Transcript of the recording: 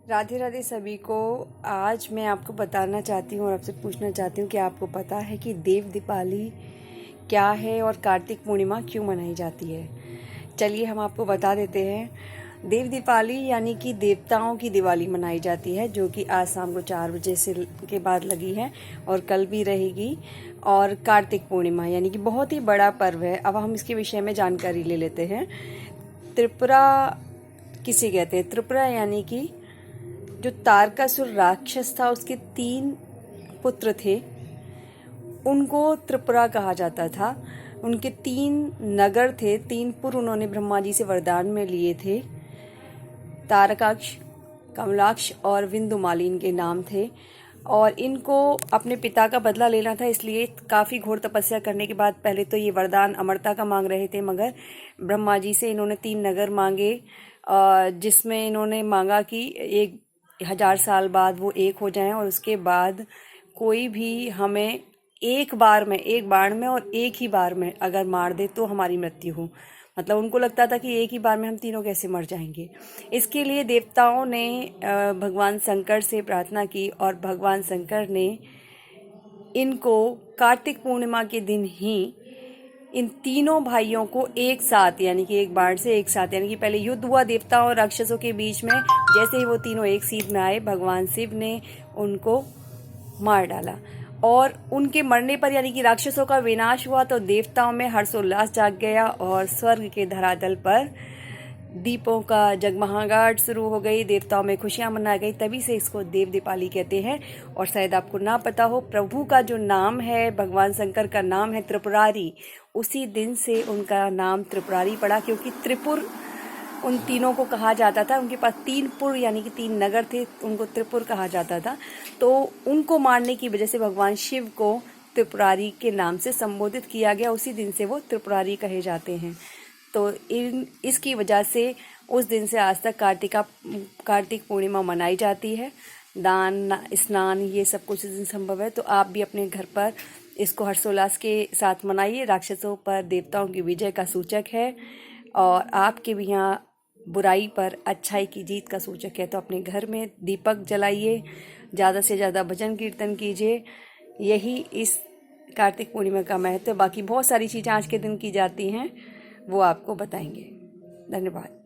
राधे राधे सभी को। आज मैं आपको बताना चाहती हूँ और आपसे पूछना चाहती हूँ कि आपको पता है कि देव दीपावली क्या है और कार्तिक पूर्णिमा क्यों मनाई जाती है। चलिए हम आपको बता देते हैं। देव दीपावली यानी कि देवताओं की दिवाली मनाई जाती है, जो कि आज शाम को 4 बजे से के बाद लगी है और कल भी रहेगी। और कार्तिक पूर्णिमा यानी कि बहुत ही बड़ा पर्व है। अब हम इसके विषय में जानकारी ले लेते हैं। त्रिपुरा किसे कहते हैं? त्रिपुरा यानी कि जो तारकासुर राक्षस था, उसके 3 पुत्र थे, उनको त्रिपुरा कहा जाता था। उनके 3 नगर थे, 3 पुर उन्होंने ब्रह्मा जी से वरदान में लिए थे। तारकाक्ष, कमलाक्ष और विंदुमाली इनके नाम थे। और इनको अपने पिता का बदला लेना था, इसलिए काफ़ी घोर तपस्या करने के बाद पहले तो ये वरदान अमरता का मांग रहे थे, मगर ब्रह्मा जी से इन्होंने 3 नगर मांगे, जिसमें इन्होंने मांगा कि 1000 साल बाद वो एक हो जाएं और उसके बाद कोई भी हमें एक बाण में और एक ही बार में अगर मार दे तो हमारी मृत्यु हो। मतलब उनको लगता था कि एक ही बार में हम तीनों कैसे मर जाएंगे। इसके लिए देवताओं ने भगवान शंकर से प्रार्थना की और भगवान शंकर ने इनको कार्तिक पूर्णिमा के दिन ही इन तीनों भाइयों को एक साथ, यानी कि एक बाण से एक साथ, यानी कि पहले युद्ध हुआ देवताओं और राक्षसों के बीच में। जैसे ही वो तीनों एक सीध में आए, भगवान शिव ने उनको मार डाला और उनके मरने पर यानी कि राक्षसों का विनाश हुआ तो देवताओं में हर्षोल्लास जाग गया और स्वर्ग के धरातल पर दीपों का जगमगाहट शुरू हो गई। देवताओं में खुशियां मनाई गई। तभी से इसको देव दीपावली कहते हैं। और शायद आपको ना पता हो, प्रभु का जो नाम है, भगवान शंकर का नाम है त्रिपुरारी। उसी दिन से उनका नाम त्रिपुरारी पड़ा, क्योंकि त्रिपुर उन तीनों को कहा जाता था। उनके पास 3 पुर यानी कि 3 नगर थे, उनको त्रिपुर कहा जाता था। तो उनको मारने की वजह से भगवान शिव को त्रिपुरारी के नाम से संबोधित किया गया। उसी दिन से वो त्रिपुरारी कहे जाते हैं। तो इसकी वजह से उस दिन से आज तक कार्तिक पूर्णिमा मनाई जाती है। दान स्नान ये सब कुछ इस दिन संभव है। तो आप भी अपने घर पर इसको हर्षोल्लास के साथ मनाइए। राक्षसों पर देवताओं की विजय का सूचक है और आपके भी यहाँ बुराई पर अच्छाई की जीत का सूचक है। तो अपने घर में दीपक जलाइए, ज़्यादा से ज़्यादा भजन कीर्तन कीजिए। यही इस कार्तिक पूर्णिमा का महत्व है। बाकी बहुत सारी चीज़ें आज के दिन की जाती हैं, वो आपको बताएंगे। धन्यवाद।